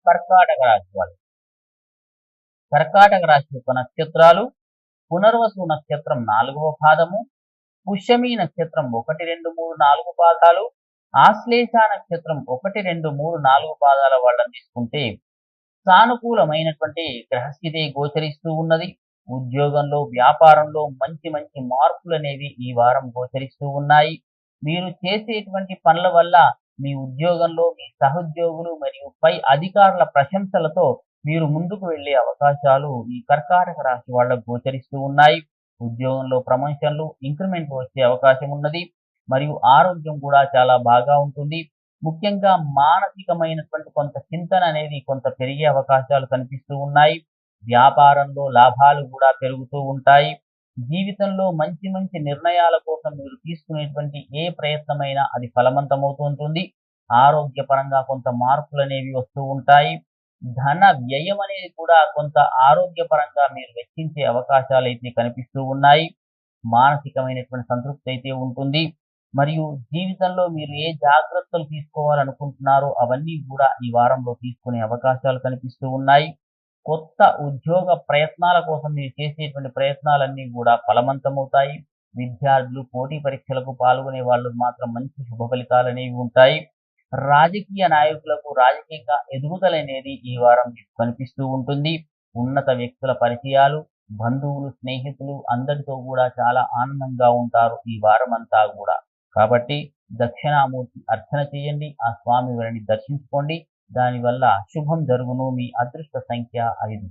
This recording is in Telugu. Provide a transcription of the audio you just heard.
కర్కాటక రాశి వాళ్ళు. కర్కాటక రాశి యొక్క నక్షత్రాలు పునర్వసు నక్షత్రం 4వ పాదము, పుష్యమి నక్షత్రం 1, 2, 3, 4 పాదాలు, ఆశ్లేష నక్షత్రం 1, 2, 3, 4 పాదాల వాళ్ళని తీసుకుంటే సానుకూలమైనటువంటి గ్రహస్థితి గోచరిస్తూ ఉన్నది. ఉద్యోగంలో, వ్యాపారంలో మంచి మంచి మార్పులనేవి ఈ వారం గోచరిస్తూ ఉన్నాయి. మీరు చేసేటువంటి పనుల వల్ల మీ ఉద్యోగంలో మీ సహోద్యోగులు మరియు పై అధికారుల ప్రశంసలతో మీరు ముందుకు వెళ్ళే అవకాశాలు ఈ కర్కాటక రాశి వాళ్ళకు గోచరిస్తూ ఉన్నాయి. ఉద్యోగంలో ప్రమోషన్లు, ఇంక్రిమెంట్లు వచ్చే అవకాశం ఉన్నది. మరియు ఆరోగ్యం కూడా చాలా బాగా ఉంటుంది. ముఖ్యంగా మానసికమైనటువంటి కొంత చింతన అనేది కొంత పెరిగే అవకాశాలు కనిపిస్తూ ఉన్నాయి. వ్యాపారంలో లాభాలు కూడా పెరుగుతూ ఉంటాయి. జీవితంలో మంచి మంచి నిర్ణయాల కోసం మీరు తీసుకునేటువంటి ఏ ప్రయత్నమైనా అది ఫలవంతమవుతుంటుంది. ఆరోగ్యపరంగా కొంత మార్పులనేవి వస్తూ ఉంటాయి. ధన వ్యయం అనేది కూడా కొంత ఆరోగ్యపరంగా మీరు వెచ్చించే అవకాశాలైతే కనిపిస్తూ ఉన్నాయి. మానసికమైనటువంటి సంతృప్తి అయితే ఉంటుంది. మరియు జీవితంలో మీరు ఏ జాగ్రత్తలు తీసుకోవాలనుకుంటున్నారో అవన్నీ కూడా ఈ వారంలో తీసుకునే అవకాశాలు కనిపిస్తూ ఉన్నాయి. కొత్త ఉద్యోగ ప్రయత్నాల కోసం మీరు చేసేటువంటి ప్రయత్నాలన్నీ కూడా ఫలవంతమవుతాయి. విద్యార్థులు పోటీ పరీక్షలకు పాల్గొనే వాళ్ళకు మాత్రం మంచి శుభ ఫలితాలనేవి ఉంటాయి. రాజకీయ నాయకులకు రాజకీయంగా ఎదుగుదల అనేది ఈ వారం మీకు కనిపిస్తూ ఉంటుంది. ఉన్నత వ్యక్తుల పరిచయాలు, బంధువులు, స్నేహితులు అందరితో కూడా చాలా ఆనందంగా ఉంటారు ఈ వారం అంతా కూడా. కాబట్టి దక్షిణామూర్తి అర్చన చేయండి, ఆ స్వామి వారిని దర్శించుకోండి. దానివల్ల శుభం జరుగును. మీ అదృష్ట సంఖ్య 5.